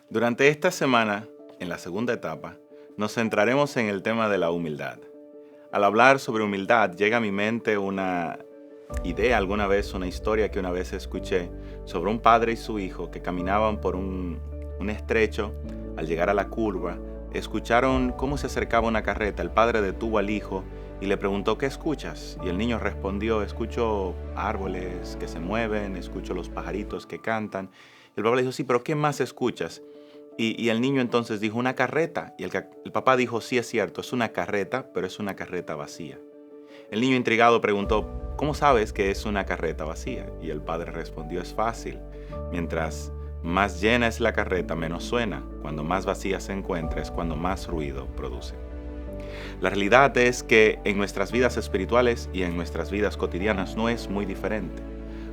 Durante esta semana, en la segunda etapa, nos centraremos en el tema de la humildad. Al hablar sobre humildad, llega a mi mente una idea, una historia que una vez escuché sobre un padre y su hijo que caminaban por un estrecho. Al llegar a la curva, escucharon cómo se acercaba una carreta. El padre detuvo al hijo y le preguntó: ¿qué escuchas? Y el niño respondió: escucho árboles que se mueven, escucho los pajaritos que cantan. El papá le dijo: sí, pero ¿qué más escuchas? Y el niño entonces dijo: una carreta. Y el papá dijo: sí, es cierto, es una carreta, pero es una carreta vacía. El niño intrigado preguntó: ¿cómo sabes que es una carreta vacía? Y el padre respondió: es fácil. Mientras más llena es la carreta, menos suena. Cuando más vacía se encuentra, es cuando más ruido produce. La realidad es que en nuestras vidas espirituales y en nuestras vidas cotidianas no es muy diferente.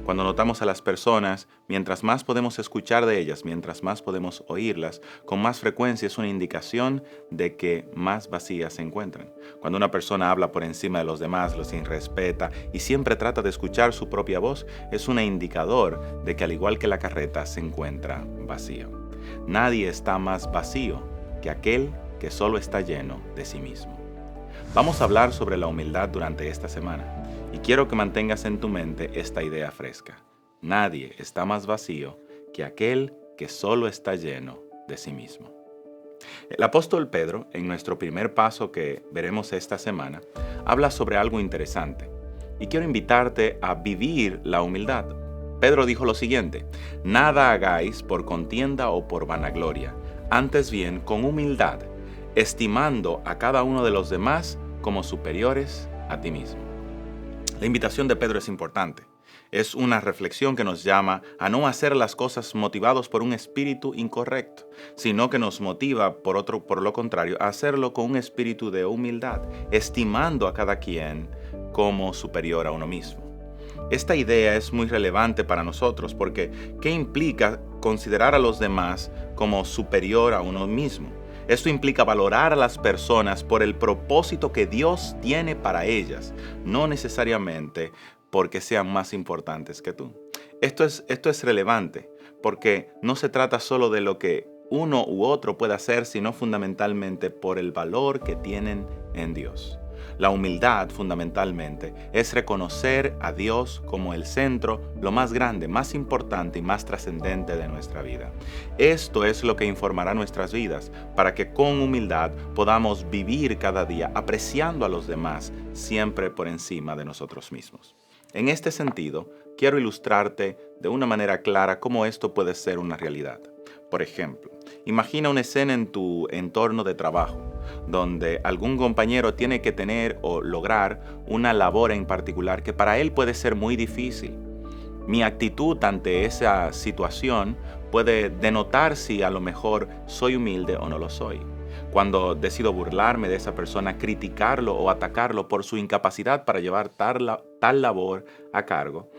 Cuando notamos a las personas, mientras más podemos escuchar de ellas, mientras más podemos oírlas, con más frecuencia es una indicación de que más vacías se encuentran. Cuando una persona habla por encima de los demás, los irrespeta y siempre trata de escuchar su propia voz, es un indicador de que, al igual que la carreta, se encuentra vacío. Nadie está más vacío que aquel que solo está lleno de sí mismo. Vamos a hablar sobre la humildad durante esta semana. Y quiero que mantengas en tu mente esta idea fresca. Nadie está más vacío que aquel que solo está lleno de sí mismo. El apóstol Pedro, en nuestro primer paso que veremos esta semana, habla sobre algo interesante. Y quiero invitarte a vivir la humildad. Pedro dijo lo siguiente: nada hagáis por contienda o por vanagloria, antes bien con humildad, estimando a cada uno de los demás como superiores a ti mismo. La invitación de Pedro es importante. Es una reflexión que nos llama a no hacer las cosas motivados por un espíritu incorrecto, sino que nos motiva, por lo contrario, a hacerlo con un espíritu de humildad, estimando a cada quien como superior a uno mismo. Esta idea es muy relevante para nosotros porque ¿qué implica considerar a los demás como superior a uno mismo? Esto implica valorar a las personas por el propósito que Dios tiene para ellas, no necesariamente porque sean más importantes que tú. Esto es relevante porque no se trata solo de lo que uno u otro puede hacer, sino fundamentalmente por el valor que tienen en Dios. La humildad, fundamentalmente, es reconocer a Dios como el centro, lo más grande, más importante y más trascendente de nuestra vida. Esto es lo que informará nuestras vidas, para que con humildad podamos vivir cada día apreciando a los demás, siempre por encima de nosotros mismos. En este sentido, quiero ilustrarte de una manera clara cómo esto puede ser una realidad. Por ejemplo, imagina una escena en tu entorno de trabajo, donde algún compañero tiene que tener o lograr una labor en particular que para él puede ser muy difícil. Mi actitud ante esa situación puede denotar si a lo mejor soy humilde o no lo soy. Cuando decido burlarme de esa persona, criticarlo o atacarlo por su incapacidad para llevar tal labor a cargo,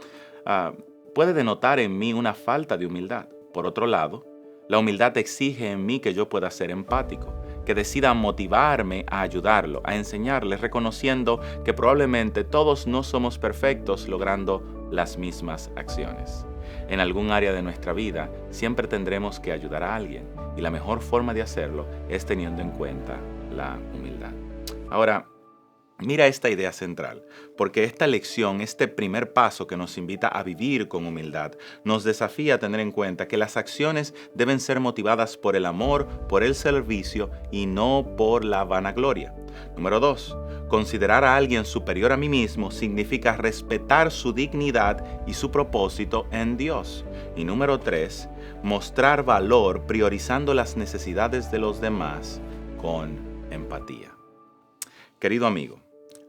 puede denotar en mí una falta de humildad. Por otro lado, la humildad exige en mí que yo pueda ser empático, que decida motivarme a ayudarlo, a enseñarle, reconociendo que probablemente todos no somos perfectos logrando las mismas acciones. En algún área de nuestra vida siempre tendremos que ayudar a alguien y la mejor forma de hacerlo es teniendo en cuenta la humildad. Ahora, mira esta idea central, porque esta lección, este primer paso que nos invita a vivir con humildad, nos desafía a tener en cuenta que las acciones deben ser motivadas por el amor, por el servicio y no por la vanagloria. Número 2. Considerar a alguien superior a mí mismo significa respetar su dignidad y su propósito en Dios. Y número 3. Mostrar valor priorizando las necesidades de los demás con empatía. Querido amigo,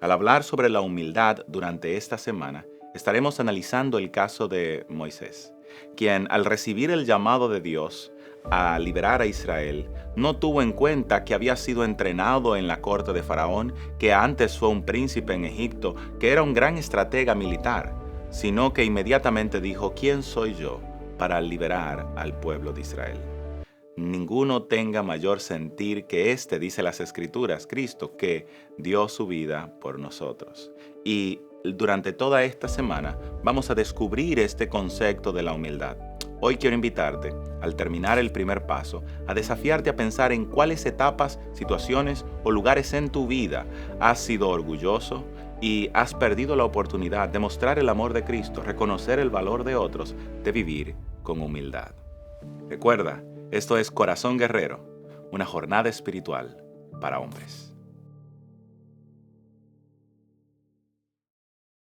al hablar sobre la humildad durante esta semana, estaremos analizando el caso de Moisés, quien al recibir el llamado de Dios a liberar a Israel, no tuvo en cuenta que había sido entrenado en la corte de Faraón, que antes fue un príncipe en Egipto, que era un gran estratega militar, sino que inmediatamente dijo: ¿quién soy yo para liberar al pueblo de Israel? ninguno tenga mayor sentir que este, dice las Escrituras, Cristo, que dio su vida por nosotros. Y durante toda esta semana vamos a descubrir este concepto de la humildad. Hoy quiero invitarte, al terminar el primer paso, a desafiarte a pensar en cuáles etapas, situaciones o lugares en tu vida has sido orgulloso y has perdido la oportunidad de mostrar el amor de Cristo, reconocer el valor de otros, de vivir con humildad. Recuerda, esto es Corazón Guerrero, una jornada espiritual para hombres.